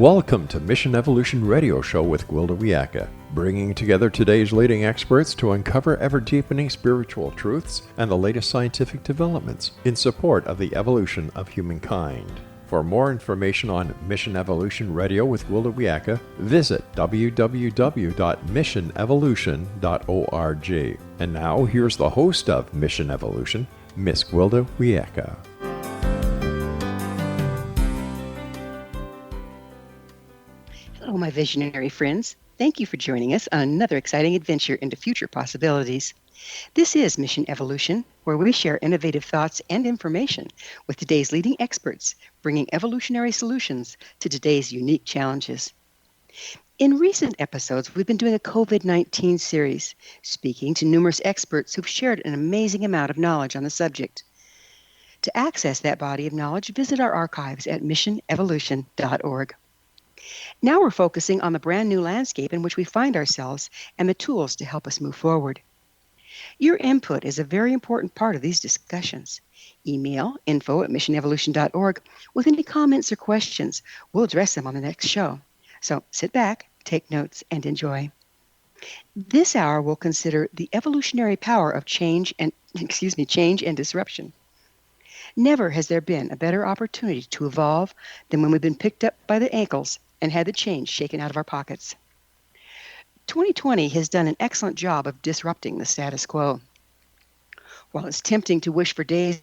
Welcome to Mission Evolution Radio Show with Gwilda Wiyaka, bringing together today's leading experts to uncover ever-deepening spiritual truths and the latest scientific developments in support of the evolution of humankind. For more information on Mission Evolution Radio with Gwilda Wiyaka, visit www.missionevolution.org. And now, here's the host of Mission Evolution, Miss Gwilda Wiyaka. Hello, my visionary friends. Thank you for joining us on another exciting adventure into future possibilities. This is Mission Evolution, where we share innovative thoughts and information with today's leading experts, bringing evolutionary solutions to today's unique challenges. In recent episodes, we've been doing a COVID-19 series, speaking to numerous experts who've shared an amazing amount of knowledge on the subject. To access that body of knowledge, visit our archives at missionevolution.org. Now we're focusing on the brand new landscape in which we find ourselves and the tools to help us move forward. Your input is a very important part of these discussions. Email info@missionevolution.org with any comments or questions. We'll address them on the next show. So sit back, take notes, and enjoy. This hour we'll consider the evolutionary power of change and disruption. Never has there been a better opportunity to evolve than when we've been picked up by the ankles and had the change shaken out of our pockets. 2020 has done an excellent job of disrupting the status quo. While it's tempting to wish for days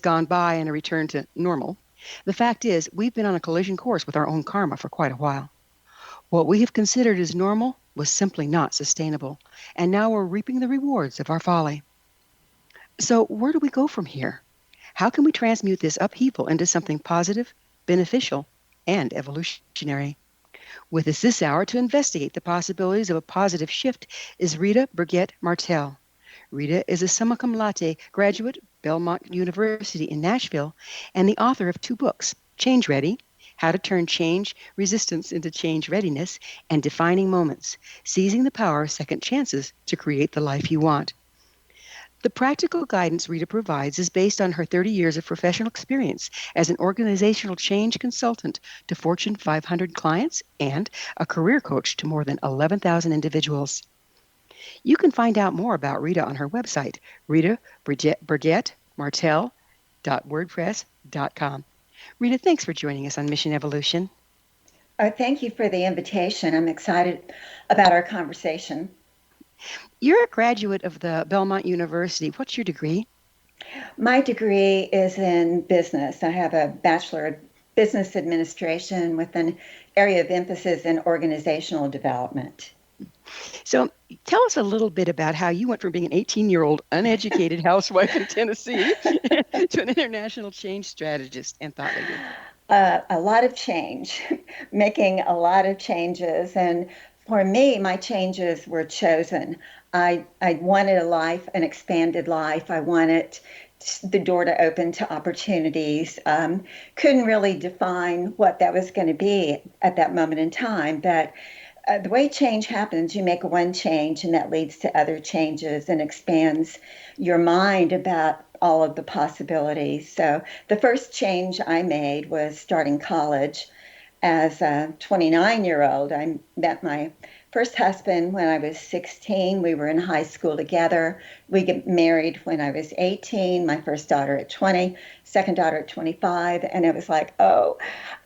gone by and a return to normal, the fact is we've been on a collision course with our own karma for quite a while. What we have considered as normal was simply not sustainable, and now we're reaping the rewards of our folly. So where do we go from here? How can we transmute this upheaval into something positive, beneficial, and evolutionary? With us this hour to investigate the possibilities of a positive shift is Rita Burgett-Martell. Rita is a summa cum laude graduate, Belmont University in Nashville, and the author of 2 books, Change Ready, How to Turn Change Resistance into Change Readiness, and Defining Moments, Seizing the Power of Second Chances to Create the Life You Want. The practical guidance Rita provides is based on her 30 years of professional experience as an organizational change consultant to Fortune 500 clients and a career coach to more than 11,000 individuals. You can find out more about Rita on her website, ritaburgett.wordpress.com. Rita, thanks for joining us on Mission Evolution. Thank you for the invitation. I'm excited about our conversation. You're a graduate of the Belmont University. What's your degree? My degree is in business. I have a Bachelor of Business Administration with an area of emphasis in organizational development. So tell us a little bit about how you went from being an 18-year-old uneducated housewife in Tennessee to an international change strategist and thought leader. A lot of change, making a lot of changes. And for me, my changes were chosen. I wanted a life, an expanded life. I wanted the door to open to opportunities. Couldn't really define what that was going to be at that moment in time. But the way change happens, you make one change and that leads to other changes and expands your mind about all of the possibilities. So the first change I made was starting college. As a 29-year-old, I met my first husband when I was 16. We were in high school together. We got married when I was 18, my first daughter at 20, second daughter at 25. And it was like, oh,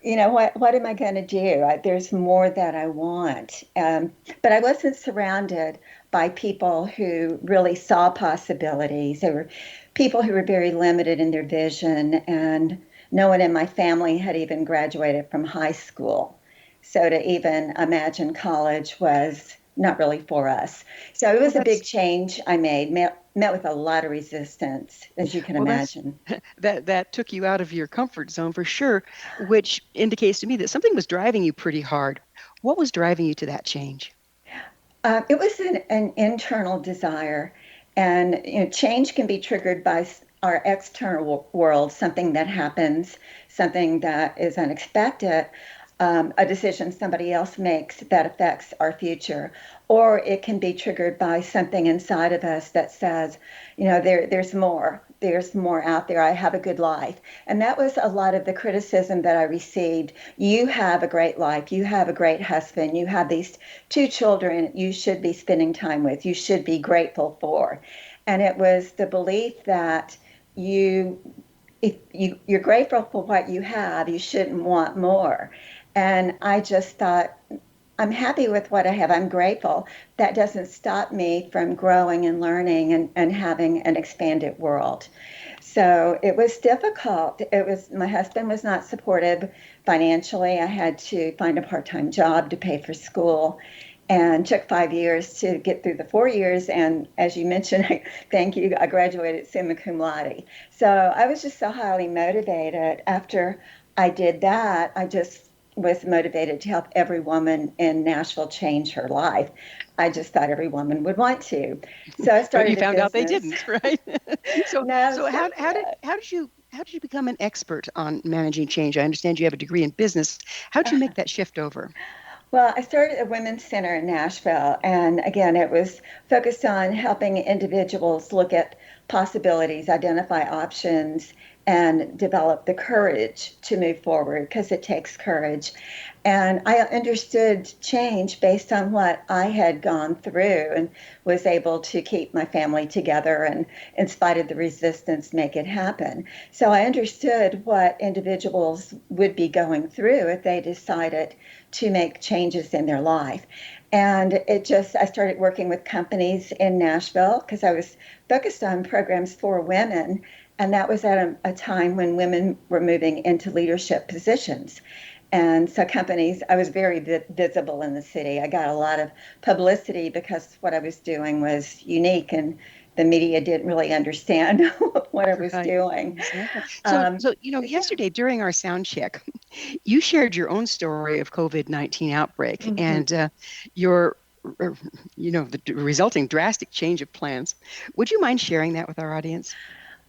what am I going to do? There's more that I want. But I wasn't surrounded by people who really saw possibilities. There were people who were very limited in their vision, and no one in my family had even graduated from high school. So to even imagine college was not really for us. So it was a big change I made, met with a lot of resistance, as you can imagine. That took you out of your comfort zone for sure, which indicates to me that something was driving you pretty hard. What was driving you to that change? It was an internal desire. And change can be triggered by our external world, something that happens, something that is unexpected. a decision somebody else makes that affects our future, or it can be triggered by something inside of us that says, there's more. There's more out there. I have a good life. And that was a lot of the criticism that I received. You have a great life. You have a great husband. You have these 2 children you should be spending time with. You should be grateful for. And it was the belief that if you're grateful for what you have, you shouldn't want more. And I just thought, I'm happy with what I have. I'm grateful. That doesn't stop me from growing and learning and having an expanded world. So it was difficult. My husband was not supportive financially. I had to find a part-time job to pay for school, and took 5 years to get through the 4 years. And as you mentioned, thank you, I graduated summa cum laude. So I was just so highly motivated. After I did that, I just was motivated to help every woman in Nashville change her life. I just thought every woman would want to. So I started But you found a out they business. didn't, right? So, No, so how did you become an expert on managing change? I understand you have a degree in business. How did you make that shift over? Well, I started a women's center in Nashville, and again, it was focused on helping individuals look at possibilities, identify options, and develop the courage to move forward, because it takes courage. And I understood change based on what I had gone through, and was able to keep my family together and, in spite of the resistance, make it happen. So I understood what individuals would be going through if they decided to make changes in their life. And I started working with companies in Nashville because I was focused on programs for women. And that was at a time when women were moving into leadership positions. And so I was very visible in the city. I got a lot of publicity because what I was doing was unique, and the media didn't really understand what I was Right. doing. Exactly. Yeah. Yesterday during our sound check, you shared your own story of COVID-19 outbreak Mhm. and your, the resulting drastic change of plans. Would you mind sharing that with our audience?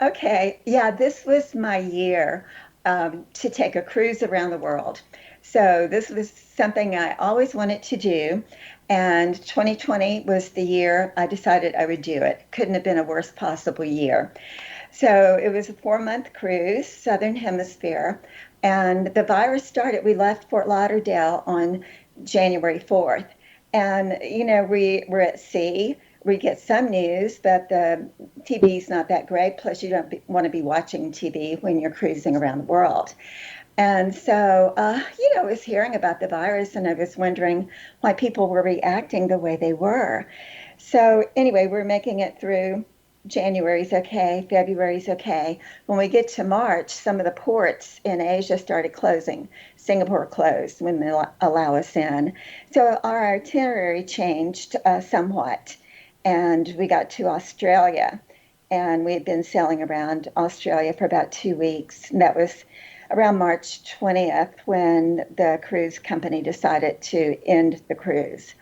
Okay, yeah, this was my year to take a cruise around the world. So this was something I always wanted to do, and 2020 was the year I decided I would do it. Couldn't have been a worse possible year. So it was a 4-month cruise, Southern Hemisphere, and the virus started. We left Fort Lauderdale on January 4th. And, we were at sea. We get some news, but the TV is not that great. Plus, you don't want to be watching TV when you're cruising around the world. And so, I was hearing about the virus, and I was wondering why people were reacting the way they were. So anyway, we're making it through. January's okay, February's okay. When we get to March, some of the ports in Asia started closing. Singapore closed when they allow us in. So our itinerary changed somewhat, and we got to Australia. And we had been sailing around Australia for about 2 weeks. And that was around March 20th when the cruise company decided to end the cruise,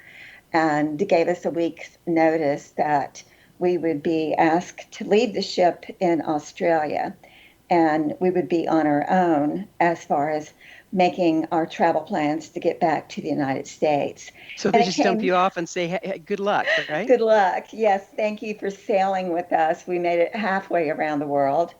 and gave us a week's notice that we would be asked to leave the ship in Australia, and we would be on our own as far as making our travel plans to get back to the United States. So And they it just dump came, you off and say, hey, good luck, right? good luck. Yes, thank you for sailing with us. We made it halfway around the world.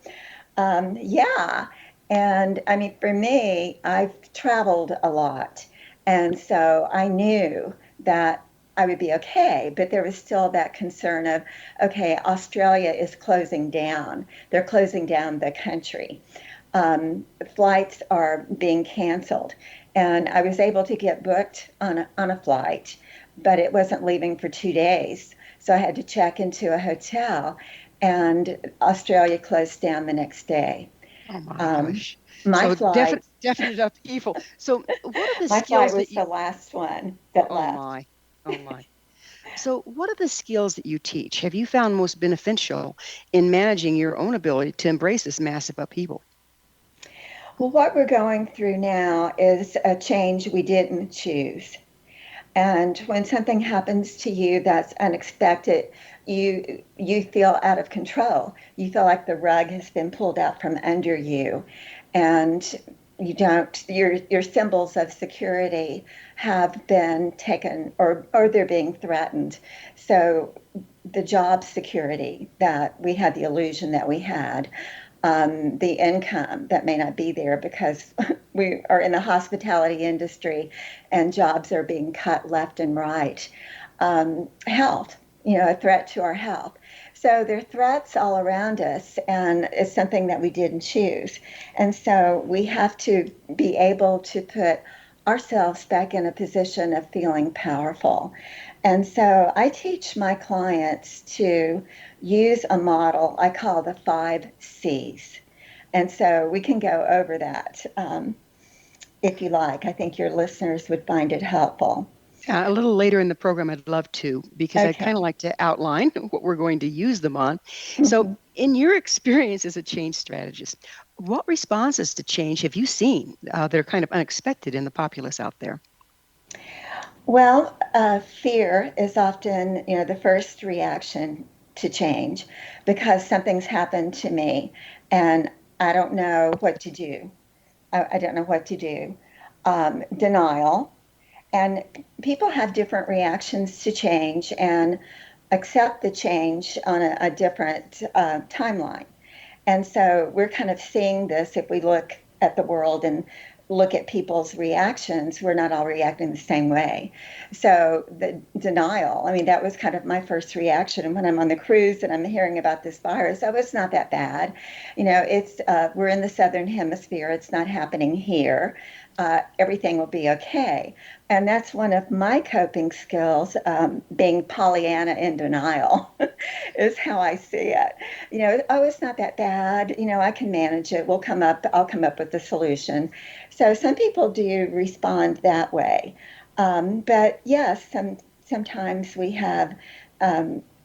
Yeah. And I mean, for me, I've traveled a lot. And so I knew that I would be okay. But there was still that concern of, okay, Australia is closing down. They're closing down the country. Flights are being canceled. And I was able to get booked on a flight, but it wasn't leaving for 2 days. So I had to check into a hotel, and Australia closed down the next day. Oh my Um, gosh. my So flight, definite upheaval. So what are the my flight skills was that the you, last one that oh left. my, oh my. So what are the skills that you teach? Have you found most beneficial in managing your own ability to embrace this massive upheaval? Well, what we're going through now is a change we didn't choose. And when something happens to you that's unexpected, you feel out of control. You feel like the rug has been pulled out from under you. And you don't, your symbols of security have been taken, or they're being threatened. So the job security that we had, the illusion that we had, the income that may not be there because we are in the hospitality industry and jobs are being cut left and right. Health, a threat to our health. So there are threats all around us, and it's something that we didn't choose. And so we have to be able to put ourselves back in a position of feeling powerful. And so I teach my clients to use a model I call the 5 C's. And so we can go over that if you like. I think your listeners would find it helpful. A little later in the program, I'd love to, because Okay. I'd kind of like to outline what we're going to use them on. So, in your experience as a change strategist, what responses to change have you seen that are kind of unexpected in the populace out there? Well, fear is often, the first reaction to change because something's happened to me and I don't know what to do. I don't know what to do. Denial. And people have different reactions to change and accept the change on a different timeline. And so we're kind of seeing this if we look at the world and look at people's reactions, we're not all reacting the same way. So the denial, that was kind of my first reaction when I'm on the cruise and I'm hearing about this virus. Oh, it's not that bad. It's we're in the Southern Hemisphere. It's not happening here. Everything will be okay. And that's one of my coping skills, being Pollyanna in denial is how I see it. Oh, it's not that bad. I can manage it. I'll come up with the solution. So some people do respond that way. But yes, sometimes we have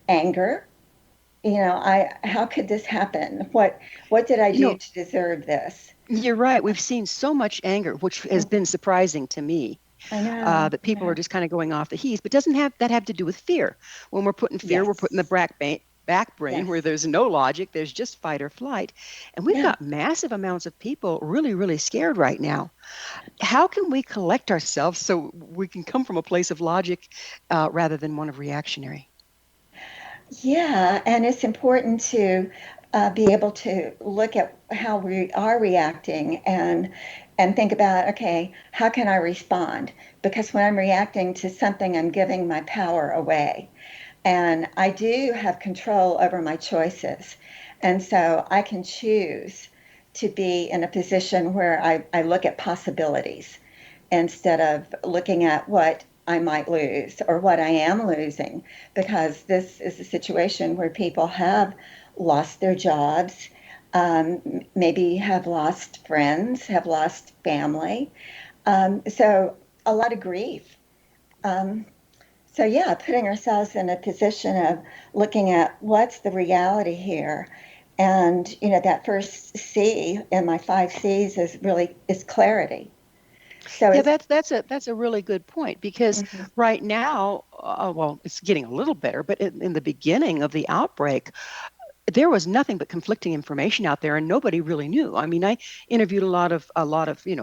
anger. How could this happen? What did I do to deserve this? You're right. We've seen so much anger, which has been surprising to me. I know. That people are just kind of going off the heat, but doesn't that have to do with fear? When we're putting fear, we're putting the back brain where there's no logic, there's just fight or flight. And we've got massive amounts of people really, really scared right now. How can we collect ourselves so we can come from a place of logic rather than one of reactionary? Yeah, and it's important to be able to look at how we are reacting and think about, okay, how can I respond? Because when I'm reacting to something, I'm giving my power away. And I do have control over my choices. And so I can choose to be in a position where I look at possibilities instead of looking at what I might lose or what I am losing, because this is a situation where people have lost their jobs, maybe have lost friends, have lost family. So a lot of grief. So yeah, putting ourselves in a position of looking at what's the reality here. And, that first C in my 5 Cs is clarity. So yeah, that's a really good point, because right now, well, it's getting a little better, but in the beginning of the outbreak, there was nothing but conflicting information out there, and nobody really knew. I interviewed a lot of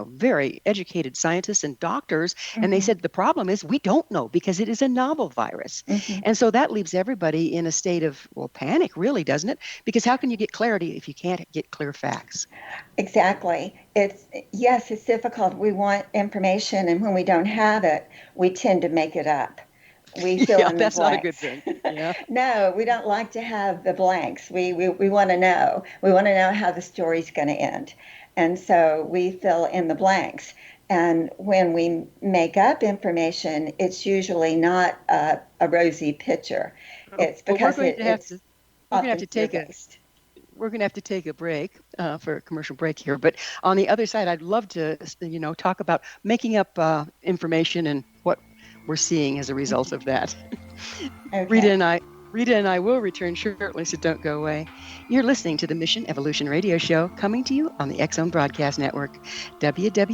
very educated scientists and doctors, and they said the problem is we don't know because it is a novel virus. And so that leaves everybody in a state of, panic, really, doesn't it? Because how can you get clarity if you can't get clear facts? Exactly. It's difficult. We want information, and when we don't have it, we tend to make it up. We fill in the that's blanks. Not a good thing. Yeah. No, we don't like to have the blanks. We want to know. We want to know how the story's going to end. And so we fill in the blanks. And when we make up information, it's usually not a rosy picture. It's because we're going to have to take based. We're going to have to take a break for a commercial break here. But on the other side, I'd love to, talk about making up information and what we're seeing as a result of that. Okay. Rita and I will return shortly, so don't go away. You're listening to the Mission Evolution Radio Show, coming to you on the X-Zone Broadcast Network, www.xzbn.net.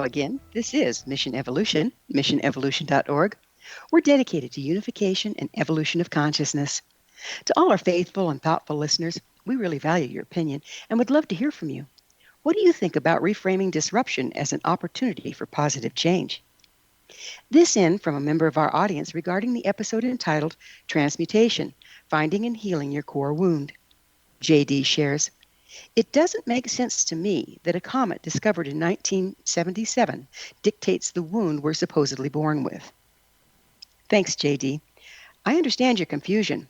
again, this is Mission Evolution, missionevolution.org. We're dedicated to unification and evolution of consciousness. To all our faithful and thoughtful listeners, we really value your opinion and would love to hear from you. What do you think about reframing disruption as an opportunity for positive change? This in from a member of our audience regarding the episode entitled Transmutation, Finding and Healing Your Core Wound. JD shares, "It doesn't make sense to me that a comet discovered in 1977 dictates the wound we're supposedly born with." Thanks, JD. I understand your confusion.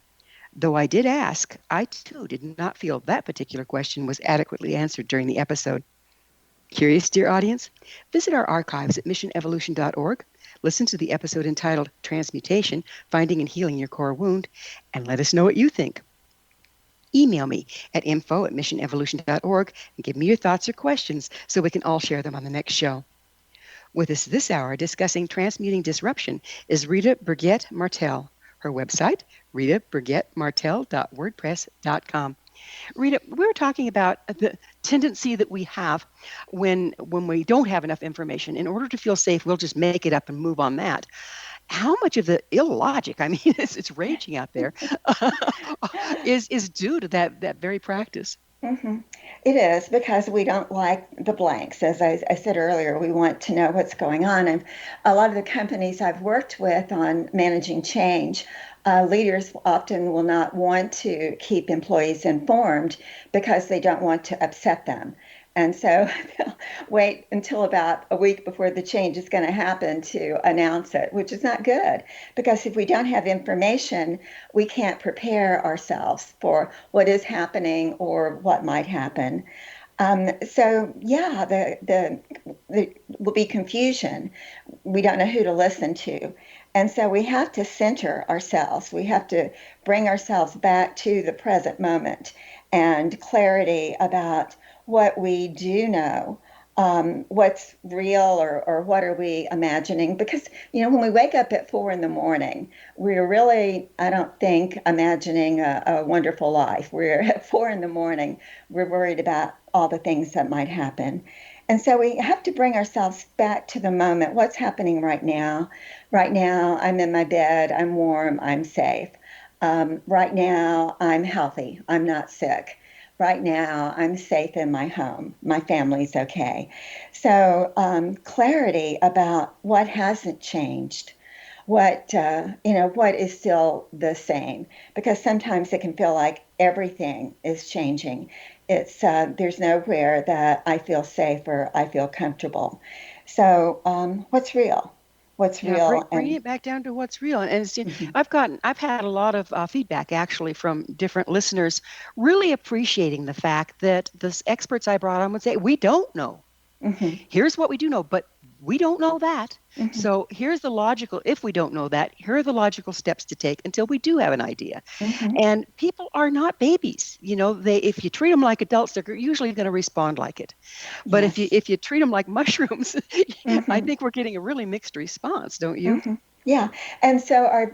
Though I did ask, I too did not feel that particular question was adequately answered during the episode. Curious, dear audience? Visit our archives at missionevolution.org, listen to the episode entitled Transmutation, Finding and Healing Your Core Wound, and let us know what you think. Email me at info@missionevolution.org and give me your thoughts or questions so we can all share them on the next show. With us this hour discussing transmuting disruption is Rita Burgett-Martell. Her website, ritaburgettmartell.wordpress.com. Rita, we were talking about the tendency that we have when we don't have enough information. In order to feel safe, we'll just make it up and move on that. How much of the illogic, I mean, it's raging out there, is due to that very practice? Mm-hmm. It is, because we don't like the blanks. As I said earlier, we want to know what's going on. And a lot of the companies I've worked with on managing change, leaders often will not want to keep employees informed because they don't want to upset them. And so they'll wait until about a week before the change is going to happen to announce it, which is not good, because if we don't have information, we can't prepare ourselves for what is happening or what might happen. So yeah, there will be confusion. We don't know who to listen to. And so we have to center ourselves. We have to bring ourselves back to the present moment and clarity about what we do know, what's real or what are we imagining. Because, when we wake up at 4 a.m, we're really, I don't think, imagining a wonderful life. We're at 4 a.m, we're worried about all the things that might happen. And so we have to bring ourselves back to the moment. What's happening right now? Right now, I'm in my bed, I'm warm, I'm safe. Right now, I'm healthy, I'm not sick. Right now, I'm safe in my home. My family's okay. So clarity about what hasn't changed, what is still the same, because sometimes it can feel like everything is changing. It's there's nowhere that I feel safe or I feel comfortable. So what's real? What's real? Bring it back down to what's real. And I've had a lot of feedback actually from different listeners, really appreciating the fact that the experts I brought on would say, we don't know. Mm-hmm. Here's what we do know, but we don't know that. Mm-hmm. So here's the logical, if we don't know that, here are the logical steps to take until we do have an idea. Mm-hmm. And people are not babies. If you treat them like adults, they're usually going to respond like it. But yes, if you treat them like mushrooms, mm-hmm, I think we're getting a really mixed response, don't you? Mm-hmm. Yeah. And so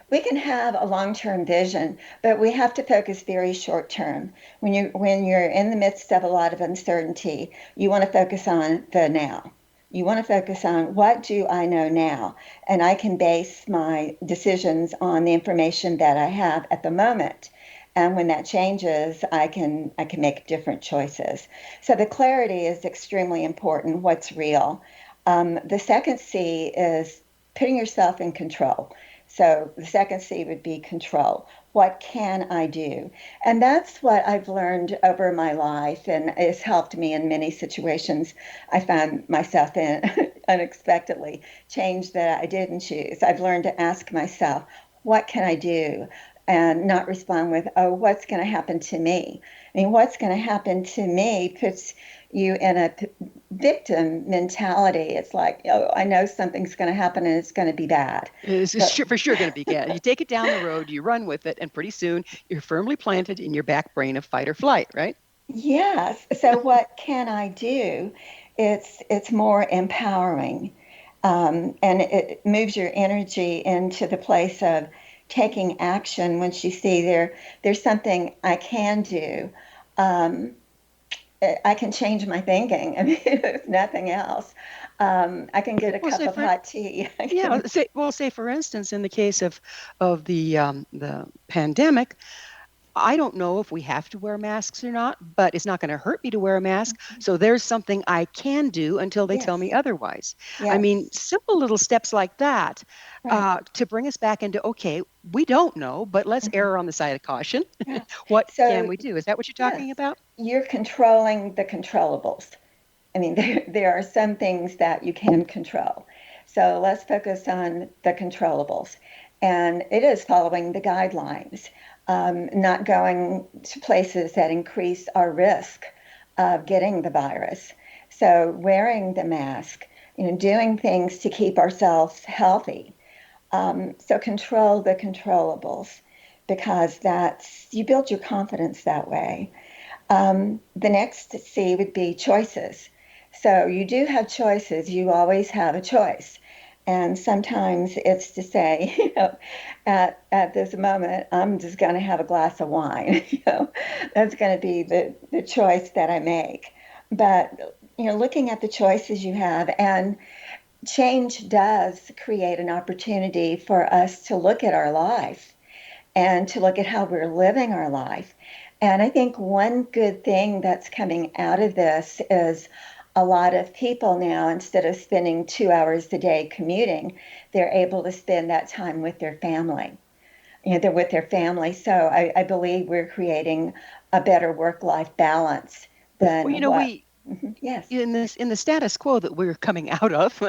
we can have a long-term vision, but we have to focus very short-term. When you're in the midst of a lot of uncertainty, you want to focus on the now. You want to focus on, what do I know now? And I can base my decisions on the information that I have at the moment. And when that changes, I can make different choices. So the clarity is extremely important. What's real? The second C is putting yourself in control. So the second C would be control. What can I do? And that's what I've learned over my life, and it's helped me in many situations I found myself in unexpectedly, change that I didn't choose. I've learned to ask myself, what can I do? And not respond with, oh, what's going to happen to me? I mean, what's going to happen to me puts you in a victim mentality. It's like, oh, I know something's going to happen and it's going to be bad. It's for sure going to be bad. You take it down the road, you run with it, and pretty soon you're firmly planted in your back brain of fight or flight, right? Yes. So what can I do? It's more empowering, and it moves your energy into the place of taking action. Once you see there's something I can do, I can change my thinking. I mean, if nothing else, I can get a Well, cup say of for hot tea. I yeah, can, say for instance, in the case of the pandemic, I don't know if we have to wear masks or not, but it's not going to hurt me to wear a mask. So there's something I can do until they tell yes, me otherwise. I mean, yes, simple little steps like that right. to bring us back into, okay, we don't know, but let's Hmm. err on the side of caution. Yeah. What can So we do? Is that what you're yes, talking about? you're controlling the controllables. I mean, there are some things that you can control. So let's focus on the controllables. And it is following the guidelines, not going to places that increase our risk of getting the virus. So wearing the mask, doing things to keep ourselves healthy. So control the controllables because you build your confidence that way. The next C would be choices. So you do have choices. You always have a choice. And sometimes it's to say, at this moment, I'm just going to have a glass of wine. That's going to be the choice that I make. But, looking at the choices you have, and change does create an opportunity for us to look at our life and to look at how we're living our life. And I think one good thing that's coming out of this is a lot of people now, instead of spending 2 hours a day commuting, they're able to spend that time with their family. They're with their family. So I believe we're creating a better work-life balance Well, than what. we Yes. in the status quo that we're coming out of,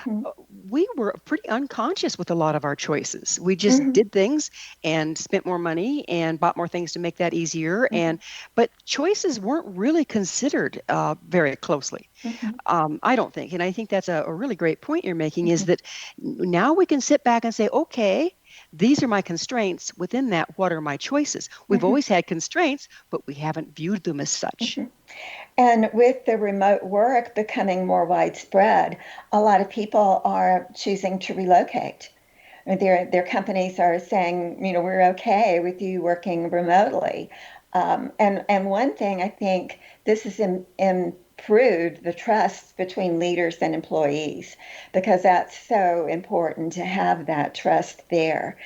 Hmm. we were pretty unconscious with a lot of our choices. We just Hmm. did things and spent more money and bought more things to make that easier. Hmm. But choices weren't really considered very closely. Hmm. I don't think, and I think that's a really great point you're making. Is Hmm. that now we can sit back and say, okay, these are my constraints. Within that, what are my choices? We've Hmm. always had constraints, but we haven't viewed them as such. Hmm. And with the remote work becoming more widespread, a lot of people are choosing to relocate. Their companies are saying, we're okay with you working remotely. And one thing I think this has improved the trust between leaders and employees because that's so important to have that trust there.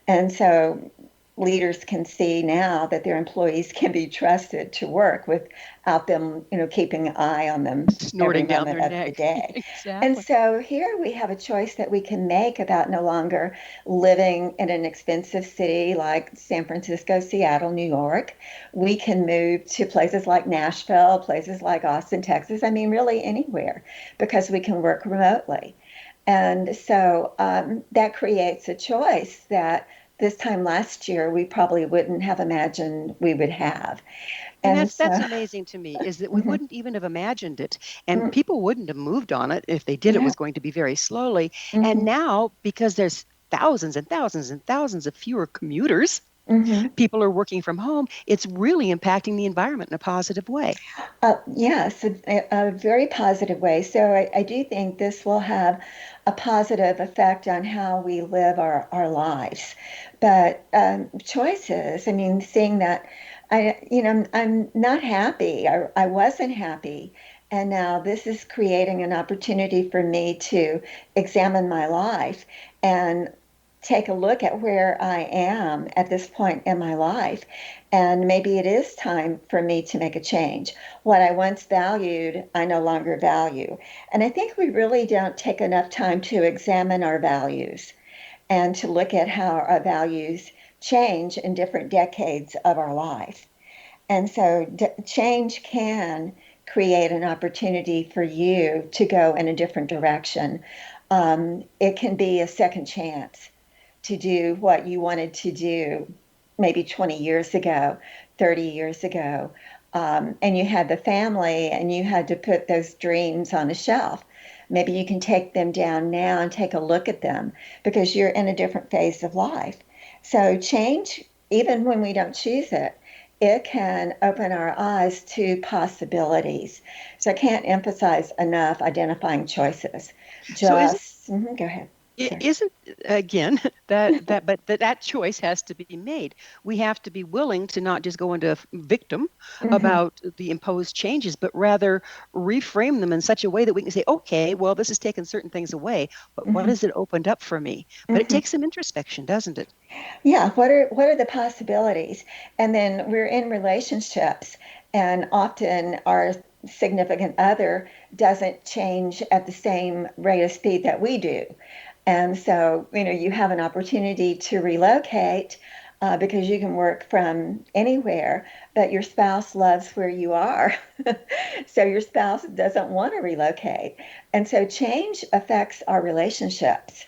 And so leaders can see now that their employees can be trusted to work without them, keeping an eye on them every Snorting down moment their of the neck. day. And Exactly. so here we have a choice that we can make about no longer living in an expensive city like San Francisco, Seattle, New York. We can move to places like Nashville, places like Austin, Texas. I mean, really anywhere because we can work remotely. And so that creates a choice that this time last year we probably wouldn't have imagined we would have. And And that's so, amazing to me is that we mhm, wouldn't even have imagined it, and mm, people wouldn't have moved on it. If they did, it yeah, was going to be very slowly. And hmm, now, because there's thousands and thousands and thousands of fewer commuters, hmm. people are working from home, it's really impacting the environment in a positive way. Yes, a very positive way. So I do think this will have a positive effect on how we live our lives. But choices, I mean, seeing that I'm not happy. I wasn't happy. And now this is creating an opportunity for me to examine my life and take a look at where I am at this point in my life. And maybe it is time for me to make a change. What I once valued, I no longer value. And I think we really don't take enough time to examine our values and to look at how our values change in different decades of our life. And so change can create an opportunity for you to go in a different direction. It can be a second chance to do what you wanted to do maybe 20 years ago, 30 years ago. And you had the family and you had to put those dreams on a shelf. Maybe you can take them down now and take a look at them because you're in a different phase of life. So, change, even when we don't choose it, it can open our eyes to possibilities. So, I can't emphasize enough identifying choices. So is Go ahead. It Sorry. isn't again that choice has to be made. We have to be willing to not just go into victim Hmm. about the imposed changes, but rather reframe them in such a way that we can say, okay, well, this has taken certain things away, but what Hmm. has it opened up for me? But it Hmm. takes some introspection, doesn't it? Yeah, what are the possibilities? And then we're in relationships, and often our significant other doesn't change at the same rate of speed that we do. And so, you have an opportunity to relocate because you can work from anywhere, but your spouse loves where you are. So your spouse doesn't want to relocate. And so change affects our relationships.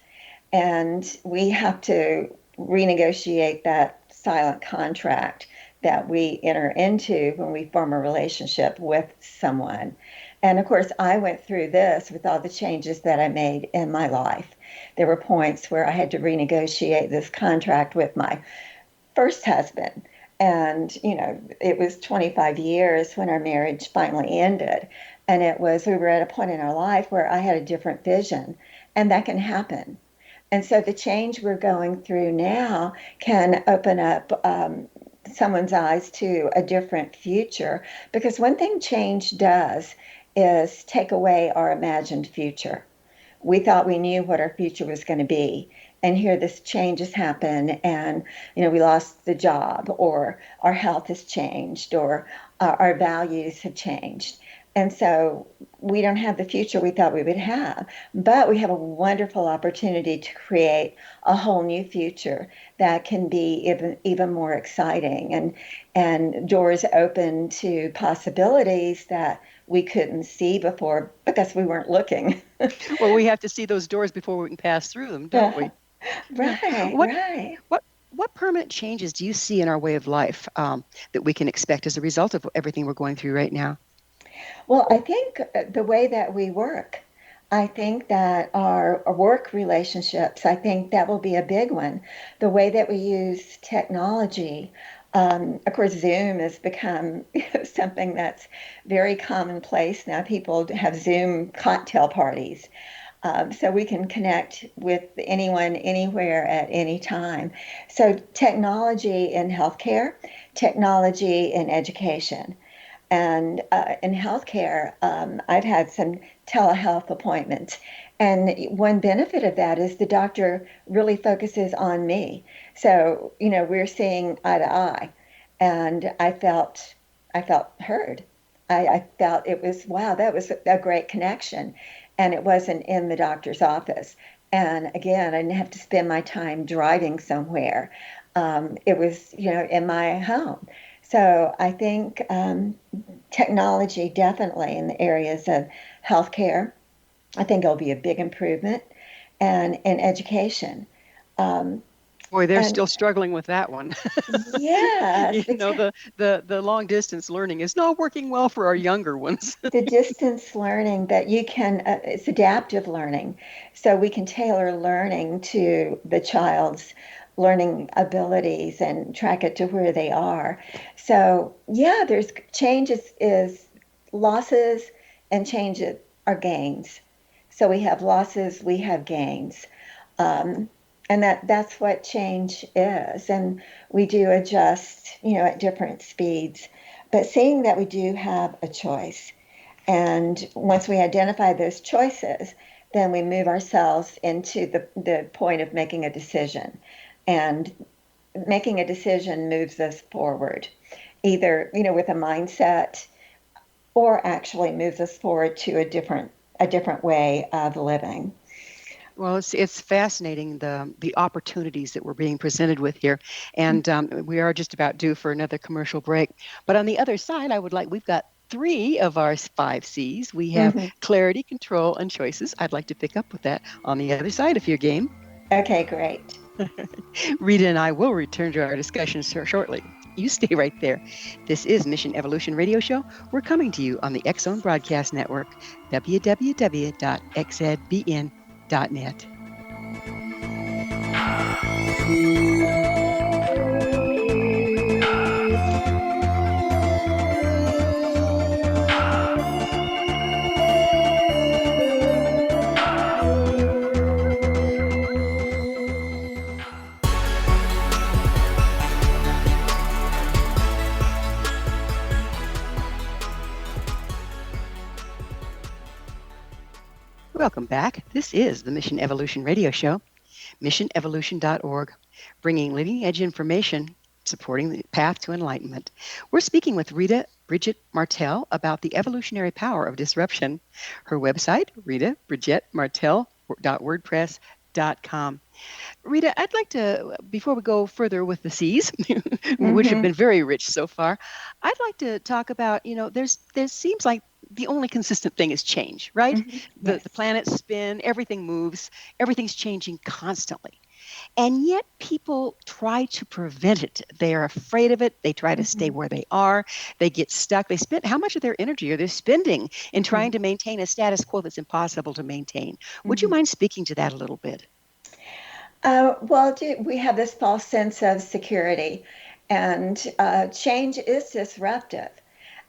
And we have to renegotiate that silent contract that we enter into when we form a relationship with someone. And of course, I went through this with all the changes that I made in my life. There were points where I had to renegotiate this contract with my first husband. And, it was 25 years when our marriage finally ended. And we were at a point in our life where I had a different vision, and that can happen. And so the change we're going through now can open up someone's eyes to a different future. Because one thing change does is take away our imagined future. We thought we knew what our future was going to be. And here this change has happened, and we lost the job, or our health has changed, or our values have changed. And so we don't have the future we thought we would have, but we have a wonderful opportunity to create a whole new future that can be even more exciting, and doors open to possibilities that we couldn't see before because we weren't looking. Well, we have to see those doors before we can pass through them, don't Yeah, we? Yeah. right, What right. what what permanent changes do you see in our way of life that we can expect as a result of everything we're going through right now? Well, I think the way that we work, I think that our work relationships, I think that will be a big one. The way that we use technology. Of course, Zoom has become something that's very commonplace now. People have Zoom cocktail parties. So we can connect with anyone, anywhere, at any time. So, technology in healthcare, technology in education. And in healthcare, I've had some telehealth appointments. And one benefit of that is the doctor really focuses on me. So, we're seeing eye to eye. And I felt heard. I felt it was, wow, that was a great connection. And it wasn't in the doctor's office. And again, I didn't have to spend my time driving somewhere. It was, in my home. So I think technology definitely in the areas of healthcare, I think it'll be a big improvement, and in education. Um, Boy, they're and still struggling with that one. yes, The long distance learning is not working well for our younger ones. the distance learning that you can, it's adaptive learning. So we can tailor learning to the child's learning abilities and track it to where they are. So, yeah, there's changes is losses, and changes are gains. So we have losses, we have gains. Um, and that's what change is. And we do adjust, at different speeds. But seeing that we do have a choice, and once we identify those choices, then we move ourselves into the point of making a decision. And making a decision moves us forward, either, with a mindset, or actually moves us forward to a different way of living. Well, it's fascinating the opportunities that we're being presented with here, and we are just about due for another commercial break. But on the other side, we've got three of our five C's. We have Hmm. clarity, control, and choices. I'd like to pick up with that on the other side if you're game. Okay, great. Rita and I will return to our discussion shortly. You stay right there. This is Mission Evolution Radio Show. We're coming to you on the X Zone Broadcast Network, www.xzbn.net. Welcome back. This is the Mission Evolution Radio Show, missionevolution.org, bringing leading edge information, supporting the path to enlightenment. We're speaking with Rita Burgett-Martell about the evolutionary power of disruption. Her website, ritaburgett.wordpress.com. Rita, I'd like to, before we go further with the C's, which have been very rich so far, I'd like to talk about, there seems like the only consistent thing is change, right? Yes. The planets spin, everything moves, everything's changing constantly. And yet people try to prevent it. They are afraid of it. They try to stay where they are. They get stuck. They spend, how much of their energy are they spending in trying to maintain a status quo that's impossible to maintain? Would you mind speaking to that a little bit? Well, we have this false sense of security, and change is disruptive.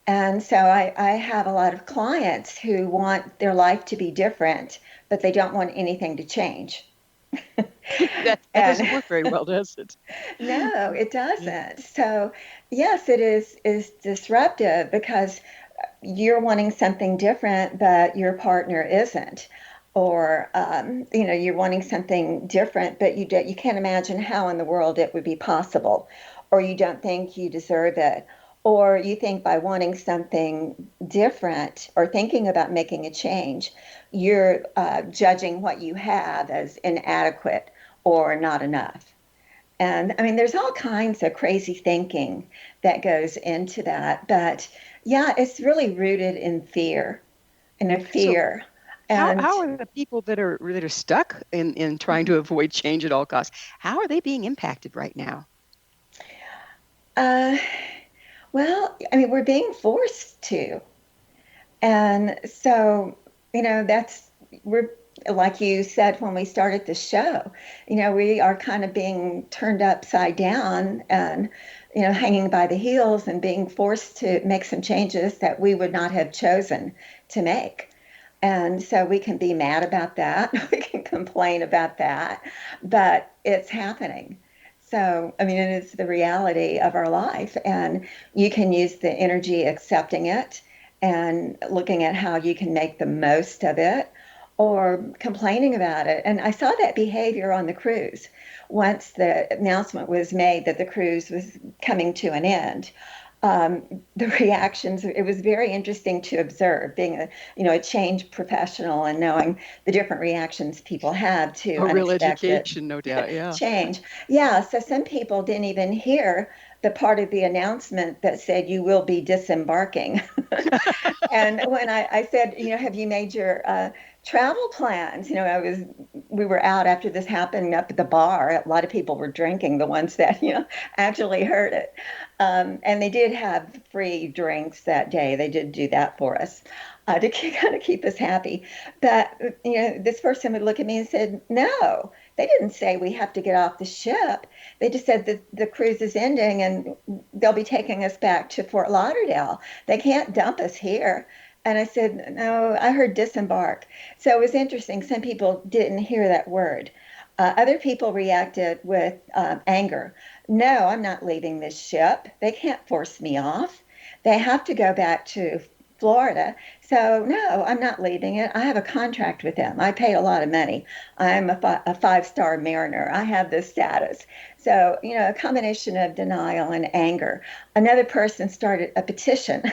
And so I have a lot of clients who want their life to be different, but they don't want anything to change. That doesn't work very well, does it? No, it doesn't. So, yes, it is disruptive because you're wanting something different, but your partner isn't. Or, you're wanting something different, but you can't imagine how in the world it would be possible. Or you don't think you deserve it. Or you think by wanting something different or thinking about making a change, you're judging what you have as inadequate or not enough. And I mean, there's all kinds of crazy thinking that goes into that. But yeah, it's really rooted in fear, in a fear. So how are the people that are stuck in trying to avoid change at all costs, how are they being impacted right now? Well, I mean, we're being forced to. And so, we're, like you said when we started the show, we are kind of being turned upside down and, hanging by the heels and being forced to make some changes that we would not have chosen to make. And so we can be mad about that. We can complain about that, but it's happening. So, I mean, it is the reality of our life, and you can use the energy accepting it and looking at how you can make the most of it or complaining about it. And I saw that behavior on the cruise once the announcement was made that the cruise was coming to an end. The reactions, it was very interesting to observe, being a change professional and knowing the different reactions people have to a real unexpected education, no doubt, yeah. change. Yeah, so some people didn't even hear the part of the announcement that said you will be disembarking. And when I said, have you made your travel plans? We were out after this happened up at the bar. A lot of people were drinking, the ones that, actually heard it. And they did have free drinks that day. They did do that for us to kind of keep us happy. But, this person would look at me and said, no, they didn't say we have to get off the ship. They just said that the cruise is ending and they'll be taking us back to Fort Lauderdale. They can't dump us here. And I said, no, I heard disembark. So it was interesting. Some people didn't hear that word. Other people reacted with anger. No, I'm not leaving this ship. They can't force me off. They have to go back to Florida. So no, I'm not leaving it. I have a contract with them. I pay a lot of money. I'm a five-star mariner. I have this status. So, a combination of denial and anger. Another person started a petition.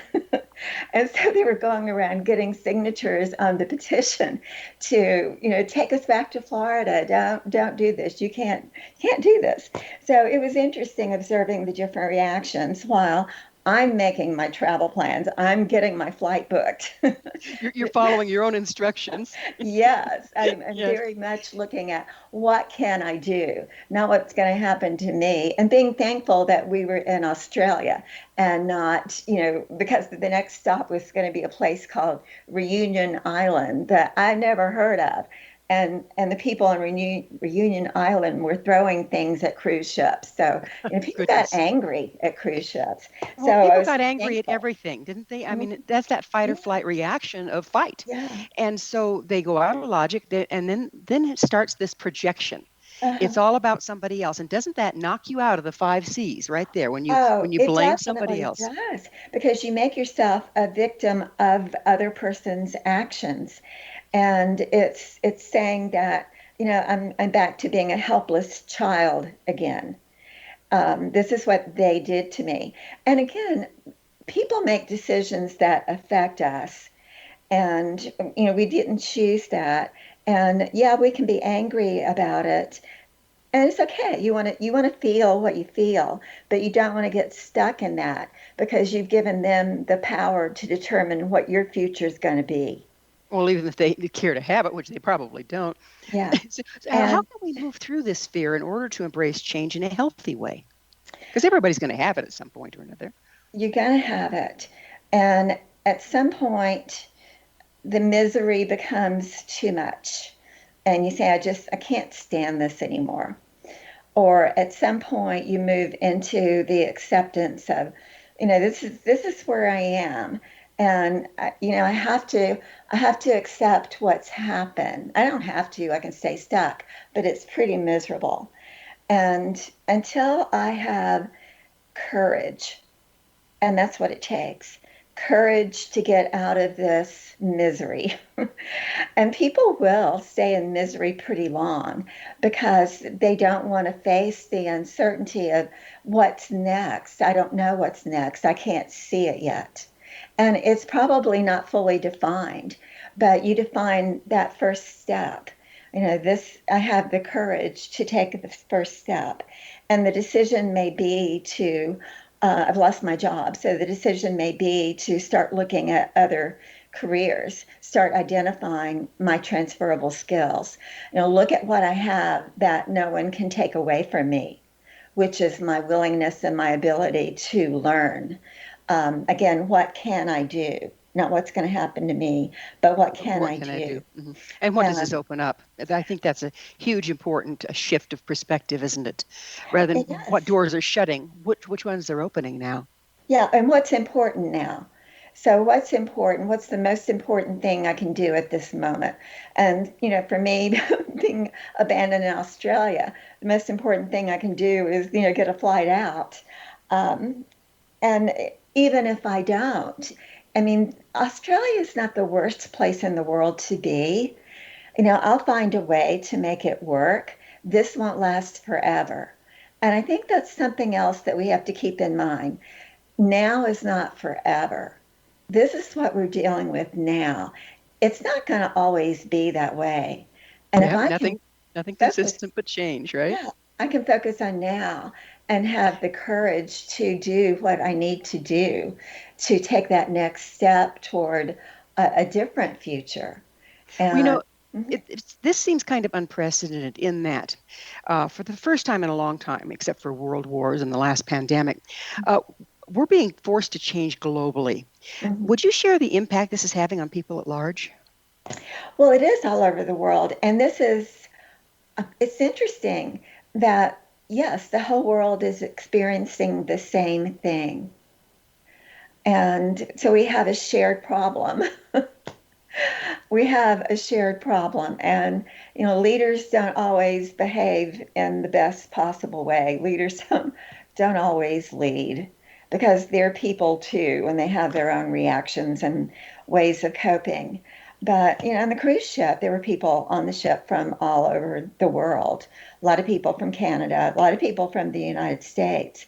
And so they were going around getting signatures on the petition to, take us back to Florida. Don't do this. You can't do this. So it was interesting observing the different reactions while I'm making my travel plans. I'm getting my flight booked. You're following your own instructions. Yes, I'm Yes. very much looking at what can I do, not what's going to happen to me, and being thankful that we were in Australia and not, because the next stop was going to be a place called Reunion Island that I never heard of. And the people on Reunion Island were throwing things at cruise ships. So people got angry at cruise ships. Well, so people got angry at everything, didn't they? I Mhm. mean, that's that fight or flight reaction of fight. Yeah. And so they go out of logic, and then it starts this projection. It's Uh-huh. all about somebody else. And doesn't that knock you out of the 5 C's right there when you It blame somebody definitely else? does, because you make yourself a victim of other person's actions. And it's saying that, I'm back to being a helpless child again. This is what they did to me. And again, people make decisions that affect us. And, we didn't choose that. And yeah, we can be angry about it. And it's okay. You want to feel what you feel, but you don't want to get stuck in that because you've given them the power to determine what your future is going to be. Well, even if they care to have it, which they probably don't. Yeah. So how And can we move through this fear in order to embrace change in a healthy way? Because everybody's going to have it at some point or another. you're going to have it. And at some point, the misery becomes too much. And you say, I can't stand this anymore. Or at some point, you move into the acceptance of, this is where I am. And I have to accept what's happened. I don't have to, I can stay stuck, but it's pretty miserable. And until I have courage, and that's what it takes, courage to get out of this misery. And people will stay in misery pretty long because they don't want to face the uncertainty of what's next. I don't know what's next. I can't see it yet. And it's probably not fully defined, but you define that first step. I have the courage to take the first step. And the decision may be to, I've lost my job. So the decision may be to start looking at other careers, start identifying my transferable skills. Look at what I have that no one can take away from me, which is my willingness and my ability to learn. Again, what can I do? Not what's going to happen to me, but what can I do? Mm-hmm. And what does this And open up? I think that's a huge, important shift of perspective, isn't it? Rather than it what does. doors are shutting, which ones are opening now? Yeah, and what's important now? So, what's important? What's the most important thing I can do at this moment? And, for me, being abandoned in Australia, the most important thing I can do is, get a flight out. Um, and even if I don't, I mean, Australia is not the worst place in the world to be. I'll find a way to make it work. This won't last forever. And I think that's something else that we have to keep in mind. Now is not forever. This is what we're dealing with now. It's not going to always be that way. And if Yeah, I can nothing focus, consistent but change, right? yeah, I can focus on now and have the courage to do what I need to do to take that next step toward a different future. Well, And mhm, this seems kind of unprecedented in that, for the first time in a long time, except for world wars and the last pandemic, uh, we're being forced to change globally. mhm. Would you share the impact this is having on people at large? Well, it is all over the world. And it's interesting that, yes, the whole world is experiencing the same thing. And so we have a shared problem. We have a shared problem. And, leaders don't always behave in the best possible way. Leaders don't always lead because they're people too, and they have their own reactions and ways of coping. But, on the cruise ship, there were people on the ship from all over the world. A lot of people from Canada, a lot of people from the United States.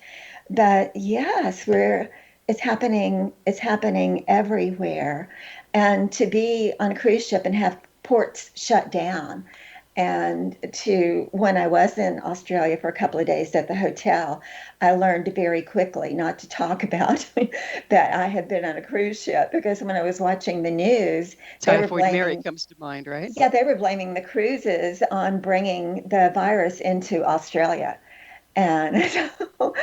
But yes, it's happening everywhere. And to be on a cruise ship and have ports shut down, and when I was in Australia for a couple of days at the hotel, I learned very quickly not to talk about that I had been on a cruise ship because when I was watching the news, they were Typhoid Mary blaming, comes to mind, right? yeah, they were blaming the cruises on bringing the virus into Australia. And so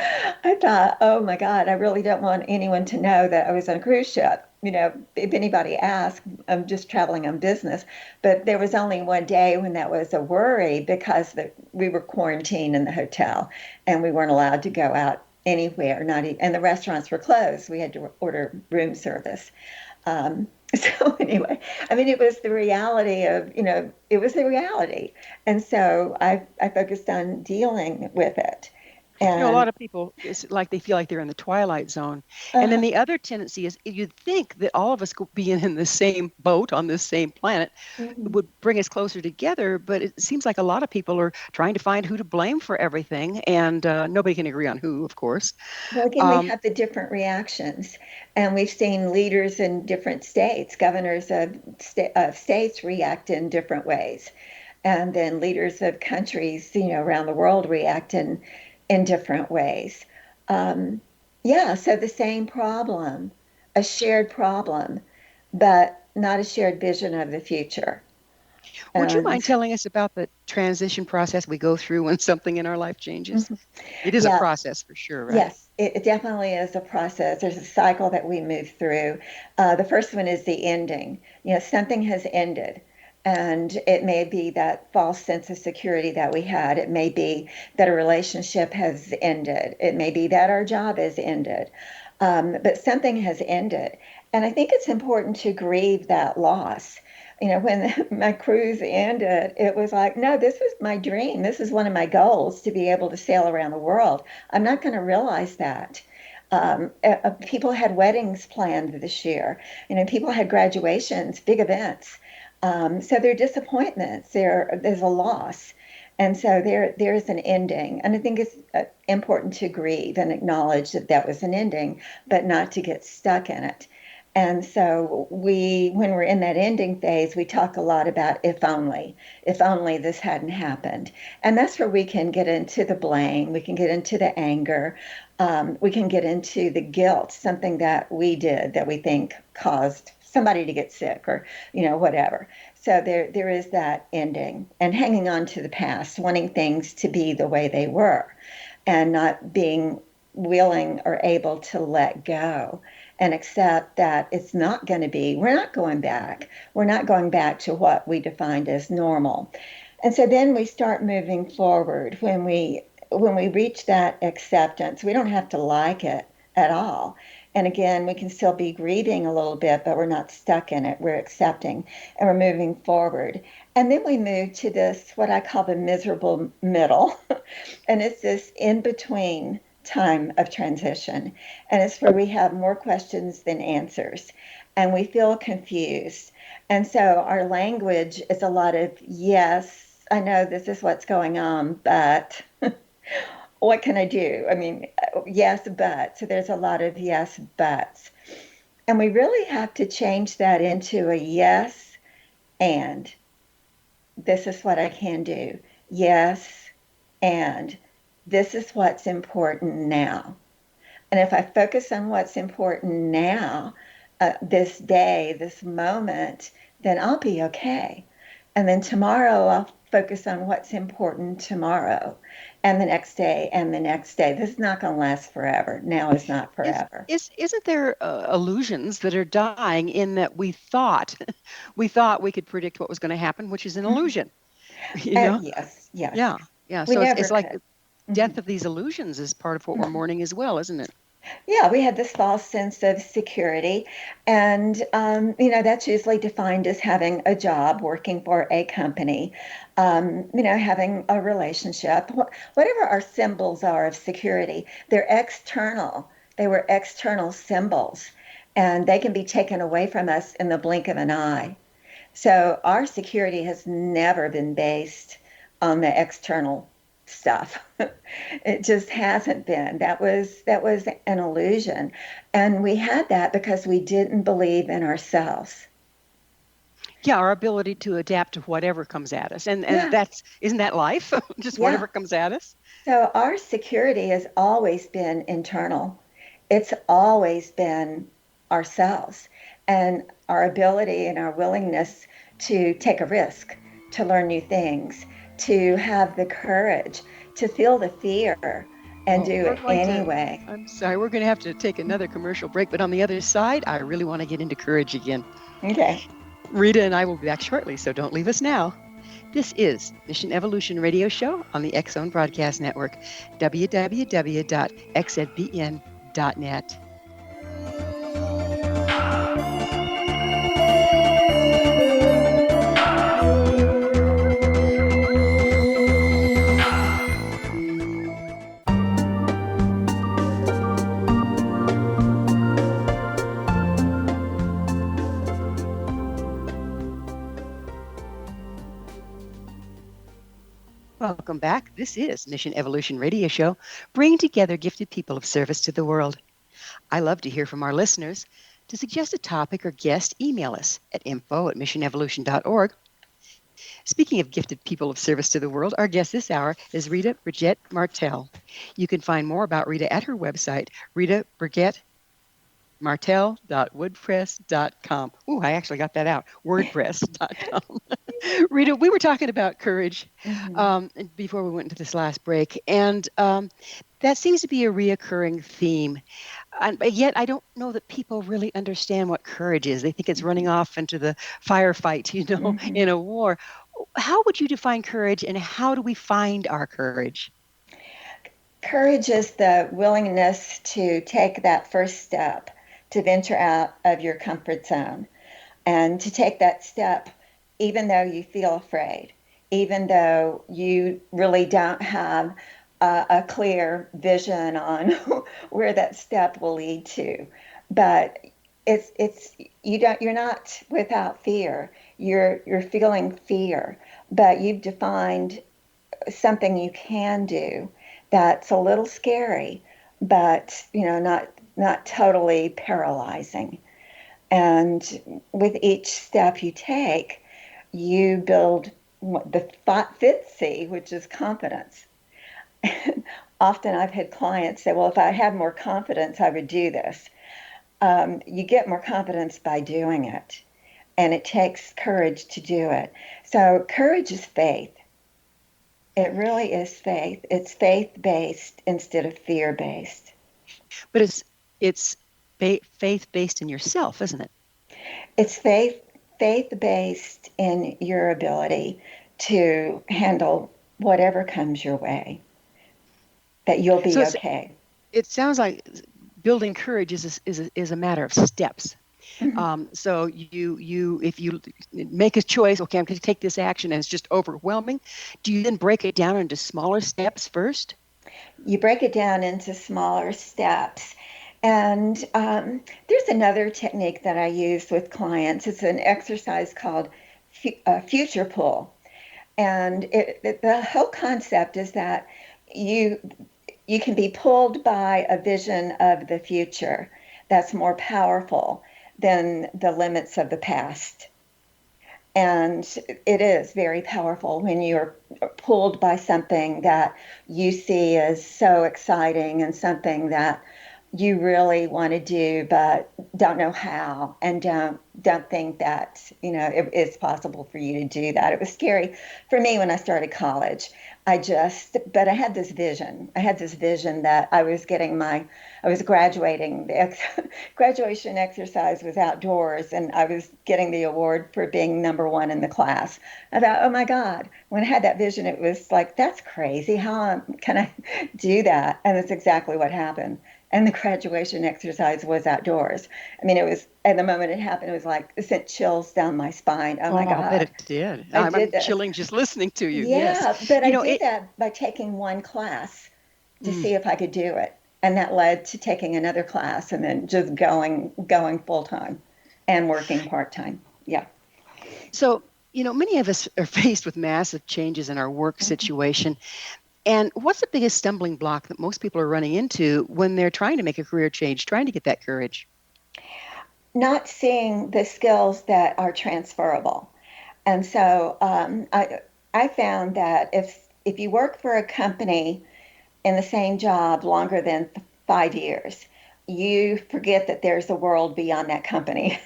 I thought, oh my God, I really don't want anyone to know that I was on a cruise ship. If anybody asked, I'm just traveling on business. But there was only one day when that was a worry because we were quarantined in the hotel and we weren't allowed to go out anywhere, and the restaurants were closed. We had to order room service. So anyway, I mean, it was the reality of, it was the reality. And so I focused on dealing with it. A And lot of people, it's like they feel like they're in the twilight zone. And then uh, the other tendency is you'd think that all of us being in the same boat on this same planet mhm. would bring us closer together. But it seems like a lot of people are trying to find who to blame for everything. And nobody can agree on who, of course. Well, again, we Um, have the different reactions, and we've seen leaders in different states, governors of states react in different ways, and then leaders of countries, around the world react in different ways. Um, yeah, so the same problem, a shared problem, but not a shared vision of the future. would you And mind telling us about the transition process we go through when something in our life changes? mhm, It is a yeah, process for sure, right? yes, it definitely is a process. There's a cycle that we move through. The first one is the ending. Something has ended. And it may be that false sense of security that we had. It may be that a relationship has ended. It may be that our job has ended. But something has ended. And I think it's important to grieve that loss. When my cruise ended, it was like, no, this was my dream. This is one of my goals, to be able to sail around the world. I'm not going to realize that. People had weddings planned this year. People had graduations, big events. So there are disappointments. There's a loss, and so there's an ending. And I think it's important to grieve and acknowledge that that was an ending, but not to get stuck in it. And so when we're in that ending phase, we talk a lot about if only this hadn't happened. And that's where we can get into the blame, we can get into the anger, we can get into the guilt, something that we did that we think caused somebody to get sick or, whatever. So there is that ending and hanging on to the past, wanting things to be the way they were and not being willing or able to let go and accept that it's not going to be, we're not going back. We're not going back to what we defined as normal. And so then we start moving forward. When we reach that acceptance, we don't have to like it at all. And again, we can still be grieving a little bit, but we're not stuck in it. We're accepting and we're moving forward. And then we move to this, what I call the miserable middle. And it's this in between time of transition. And it's where we have more questions than answers. And we feel confused. And so our language is a lot of, yes, I know this is what's going on, but what can I do? I mean, yes, but. So there's a lot of yes, buts. And we really have to change that into a yes, and this is what I can do. Yes, and this is what's important now. And if I focus on what's important now, this day, this moment, then I'll be okay. And then tomorrow, I'll focus on what's important tomorrow and the next day and the next day. This is not going to last forever. Now is not forever. Isn't there illusions that are dying in that we thought we could predict what was going to happen, which is an illusion, you know? Yes, yes. Yeah, yeah. We So it's never it's like could. the death of these illusions is part of what we're mourning as well, isn't it? Yeah, we had this false sense of security. And, that's usually defined as having a job, working for a company, having a relationship, whatever our symbols are of security, they're external. They were external symbols, and they can be taken away from us in the blink of an eye. So our security has never been based on the external stuff. It just hasn't been. That was an illusion. And we had that because we didn't believe in ourselves. Yeah, our ability to adapt to whatever comes at us, and Yeah. isn't that life? Just Yeah. whatever comes at us. So our security has always been internal. It's always been ourselves and our ability and our willingness to take a risk, to learn new things, to have the courage, to feel the fear and Well, do we're it going to. anyway. I'm sorry, we're going to have to take another commercial break, but on the other side, I really want to get into courage again. Okay. Rita and I will be back shortly, so don't leave us now. This is Mission Evolution Radio Show on the X Zone Broadcast Network, www.xzbn.net. welcome back. This is Mission Evolution Radio Show, bringing together gifted people of service to the world. I love to hear from our listeners. To suggest a topic or guest, email us at info@missionevolution.org. Speaking of gifted people of service to the world, our guest this hour is Rita Burgett-Martell. You can find more about Rita at her website, ritaburgett.martell.wordpress.com. Ooh, I actually got that out. WordPress.com. Rita, we were talking about courage before we went into this last break, and that seems to be a reoccurring theme. But yet, I don't know that people really understand what courage is. They think it's running off into the firefight, in a war. How would you define courage, and how do we find our courage? Courage is the willingness to take that first step, to venture out of your comfort zone, and to take that step even though you feel afraid, even though you really don't have a clear vision on where that step will lead to. But you're not without fear. You're feeling fear, but you've defined something you can do that's a little scary, but not totally paralyzing. And with each step you take, you build the fifth C, which is confidence. Often I've had clients say, well, if I had more confidence, I would do this. You get more confidence by doing it, and it takes courage to do it. So courage is faith. It really is faith. It's faith-based instead of fear-based. But it's faith-based in yourself, isn't it? It's faith-based in your ability to handle whatever comes your way, that you'll be okay. It sounds like building courage is a matter of steps. So if you make a choice, okay, I'm going to take this action, and it's just overwhelming, do you then break it down into smaller steps first? You break it down into smaller steps. And there's another technique that I use with clients. It's an exercise called future pull. And the whole concept is that you can be pulled by a vision of the future that's more powerful than the limits of the past. And it is very powerful when you're pulled by something that you see as so exciting and something that you really want to do, but don't know how, and don't think that it's possible for you to do that. It was scary for me when I started college. But I had this vision. I had this vision that I was graduating. The graduation exercise was outdoors, and I was getting the award for being number one in the class. I thought, oh my God! When I had that vision, it was like, that's crazy. How can I do that? And that's exactly what happened. And the graduation exercise was outdoors. I mean, it was, at the moment it happened, it was like, it sent chills down my spine. Oh my God. I bet it did. I'm chilling just listening to you. Yeah, yes. But I did that by taking one class to see if I could do it. And that led to taking another class and then just going full time and working part time. Yeah. So, many of us are faced with massive changes in our work situation. And what's the biggest stumbling block that most people are running into when they're trying to make a career change, trying to get that courage? Not seeing the skills that are transferable. And so I found that if you work for a company in the same job longer than 5 years, you forget that there's a world beyond that company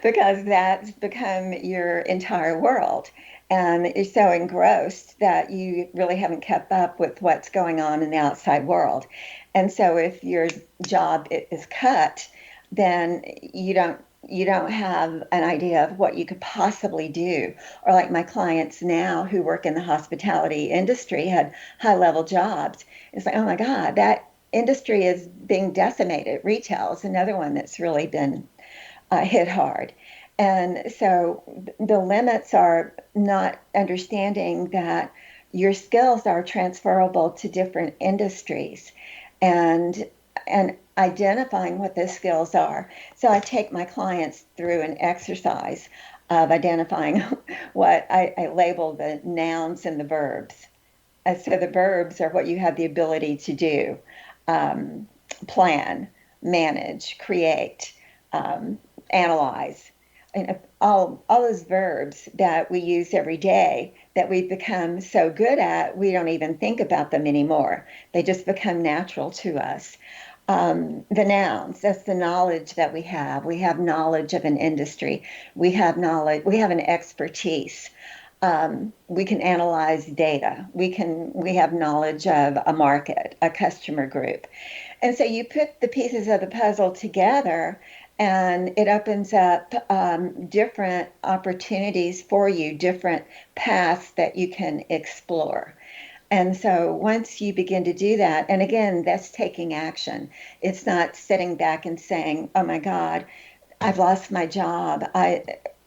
because that's become your entire world. And you're so engrossed that you really haven't kept up with what's going on in the outside world. And so if your job is cut, then you don't have an idea of what you could possibly do. Or like my clients now who work in the hospitality industry had high-level jobs. It's like, oh my God, that industry is being decimated. Retail is another one that's really been hit hard. And so the limits are not understanding that your skills are transferable to different industries and identifying what those skills are. So I take my clients through an exercise of identifying what I label the nouns and the verbs. So the verbs are what you have the ability to do: um, plan, manage, create, analyze. And all those verbs that we use every day that we've become so good at, we don't even think about them anymore. They just become natural to us. The nouns, that's the knowledge that we have. We have knowledge of an industry. We have knowledge, we have an expertise. We can analyze data. We have knowledge of a market, a customer group. And so you put the pieces of the puzzle together, and it opens up different opportunities for you, different paths that you can explore. And so once you begin to do that, and again, that's taking action. It's not sitting back and saying, "Oh my God, I've lost my job.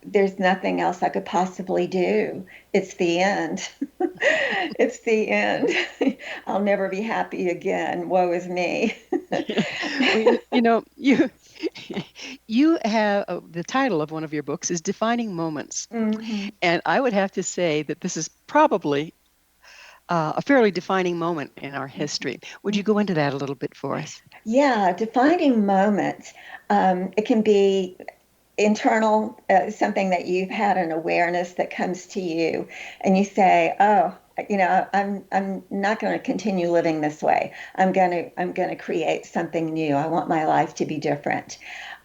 There's nothing else I could possibly do. It's the end. It's the end. I'll never be happy again. Woe is me." Well, you have the title of one of your books is Defining Moments. Mm-hmm. And I would have to say that this is probably a fairly defining moment in our history. Would you go into that a little bit for us? Yeah, defining moments. It can be internal, something that you've had an awareness that comes to you, and you say, "Oh, I'm not going to continue living this way. I'm going to create something new. I want my life to be different."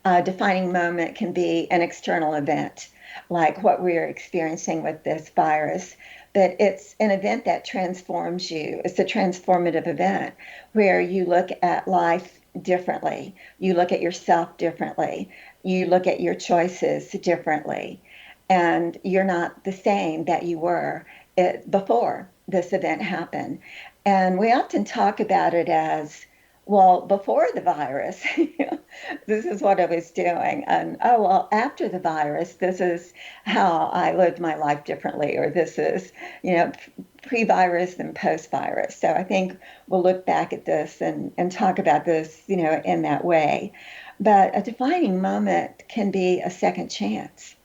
A defining moment can be an external event, like what we're experiencing with this virus. But it's an event that transforms you. It's a transformative event where you look at life differently. You look at yourself differently. You look at your choices differently. And you're not the same that you were before this event happened. And we often talk about it as, well, before the virus, this is what I was doing. And oh, well, after the virus, this is how I lived my life differently, or this is, pre-virus and post-virus. So I think we'll look back at this and talk about this, in that way. But a defining moment can be a second chance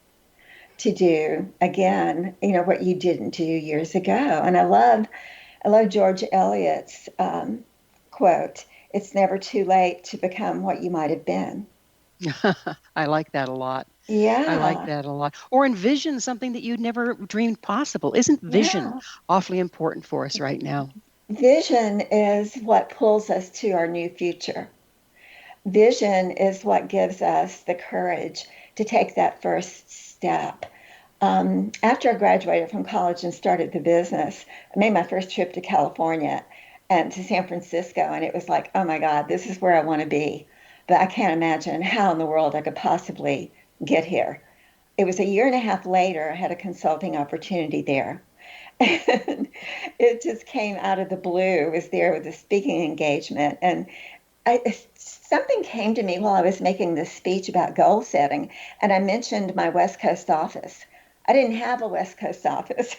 to do again, what you didn't do years ago. And I love George Eliot's quote: "It's never too late to become what you might have been." I like that a lot. I like Yeah, that a lot. Or envision something that you'd never dreamed possible. Isn't vision yeah. awfully important for us right now? Vision is what pulls us to our new future. Vision is what gives us the courage to take that first step. After I graduated from college and started the business, I made my first trip to California and to San Francisco, and it was like, oh my God, this is where I want to be. But I can't imagine how in the world I could possibly get here. It was a year and a half later, I had a consulting opportunity there. And it just came out of the blue. It was there with a speaking engagement. And something came to me while I was making this speech about goal setting, and I mentioned my West Coast office. I didn't have a West Coast office,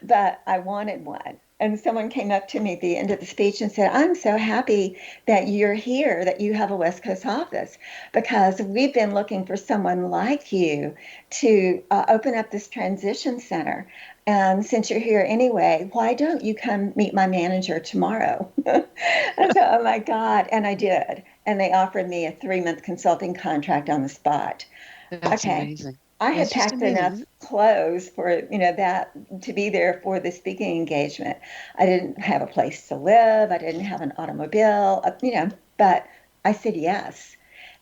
but I wanted one. And someone came up to me at the end of the speech and said, "I'm so happy that you're here, that you have a West Coast office, because we've been looking for someone like you to open up this transition center. And since you're here anyway, why don't you come meet my manager tomorrow?" I thought, oh my God. And I did. And they offered me a 3-month consulting contract on the spot. That's Okay. amazing. I had That's just packed amazing, enough isn't clothes for, that to be there for the speaking engagement. I didn't have a place to live. I didn't have an automobile, but I said yes.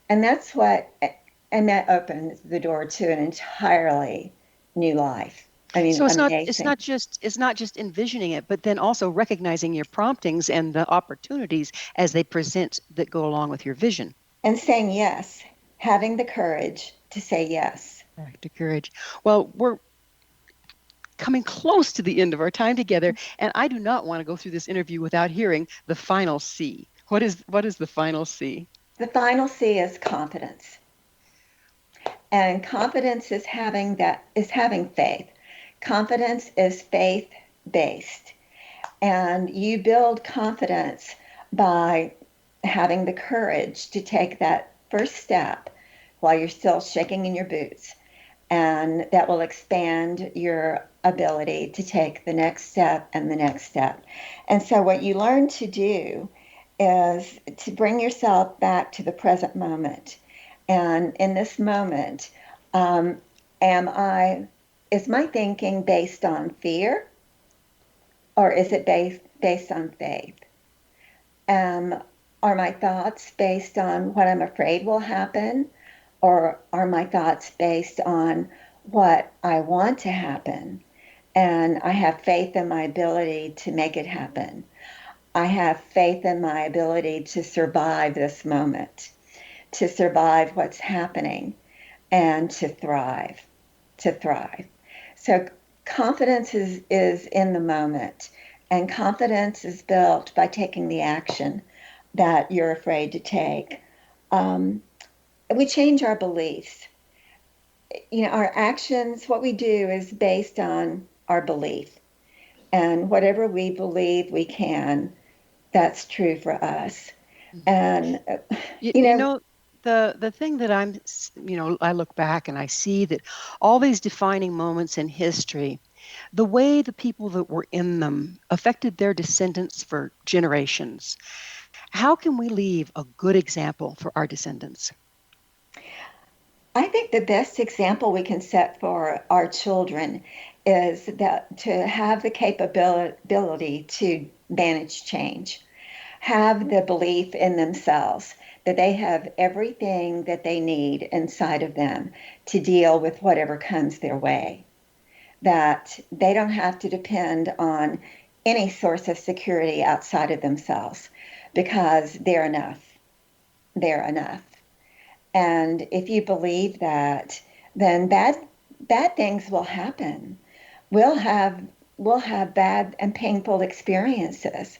And and that opened the door to an entirely new life. I mean, So amazing. it's not just envisioning it, but then also recognizing your promptings and the opportunities as they present that go along with your vision. And saying yes, having the courage to say yes. Back to courage. Well, we're coming close to the end of our time together, and I do not want to go through this interview without hearing the final C. What is the final C? The final C is confidence. And confidence is having faith. Confidence is faith based. And you build confidence by having the courage to take that first step while you're still shaking in your boots, and that will expand your ability to take the next step and the next step. And so, what you learn to do is to bring yourself back to the present moment. And in this moment, um, is my thinking based on fear, or is it based on faith? Are my thoughts based on what I'm afraid will happen, or are my thoughts based on what I want to happen? And I have faith in my ability to make it happen. I have faith in my ability to survive this moment, to survive what's happening, and to thrive, to thrive. So confidence is in the moment, and confidence is built by taking the action that you're afraid to take. We change our beliefs. Our actions, what we do is based on our belief. And whatever we believe we can, that's true for us. And, the thing that I look back and I see that all these defining moments in history, the way the people that were in them affected their descendants for generations. How can we leave a good example for our descendants? I think the best example we can set for our children is that to have the capability to manage change, have the belief in themselves that they have everything that they need inside of them to deal with whatever comes their way, that they don't have to depend on any source of security outside of themselves because they're enough. They're enough. And if you believe that, then bad things will happen. We'll have bad and painful experiences,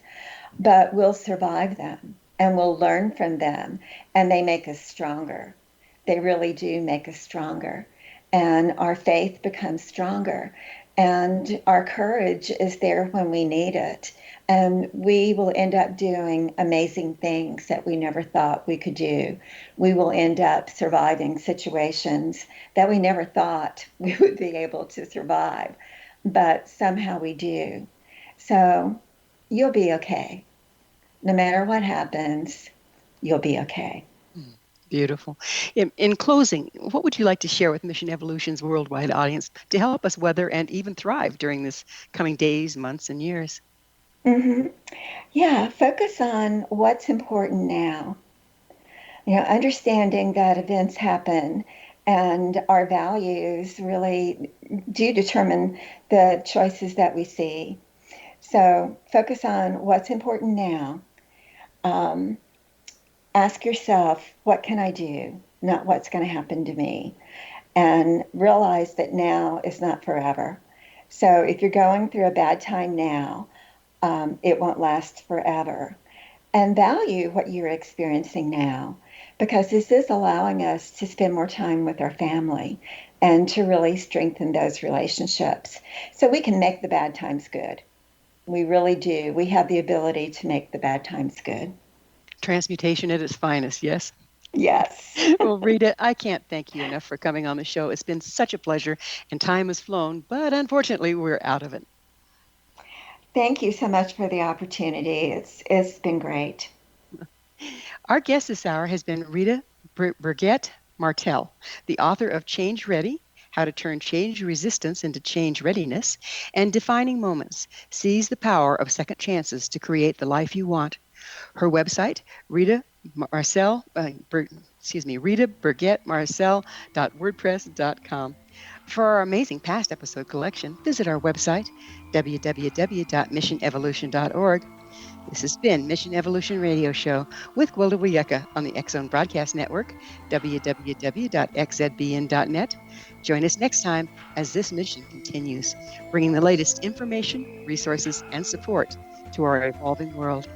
but we'll survive them and we'll learn from them, and they make us stronger. They really do make us stronger, and our faith becomes stronger, and our courage is there when we need it. And we will end up doing amazing things that we never thought we could do. We will end up surviving situations that we never thought we would be able to survive, but somehow we do. So you'll be okay. No matter what happens, you'll be okay. Beautiful. In closing, what would you like to share with Mission Evolution's worldwide audience to help us weather and even thrive during this coming days, months, and years? Mm-hmm. Yeah, focus on what's important now. Understanding that events happen and our values really do determine the choices that we see. So focus on what's important now. Ask yourself, what can I do? Not what's going to happen to me. And realize that now is not forever. So if you're going through a bad time now, it won't last forever. And value what you're experiencing now, because this is allowing us to spend more time with our family and to really strengthen those relationships so we can make the bad times good. We really do. We have the ability to make the bad times good. Transmutation at its finest, yes? Yes. Well, Rita, I can't thank you enough for coming on the show. It's been such a pleasure, and time has flown, but unfortunately, we're out of it. Thank you so much for the opportunity. It's been great. Our guest this hour has been Rita Burgett-Martell, the author of Change Ready, How to Turn Change Resistance into Change Readiness, and Defining Moments, Seize the Power of Second Chances to Create the Life You Want. Her website, ritaburgettmarcell.wordpress.com. For our amazing past episode collection, visit our website, www.missionevolution.org. This has been Mission Evolution Radio Show with Gwilda Wiyaka on the X Zone Broadcast Network, www.xzbn.net. Join us next time as this mission continues, bringing the latest information, resources, and support to our evolving world.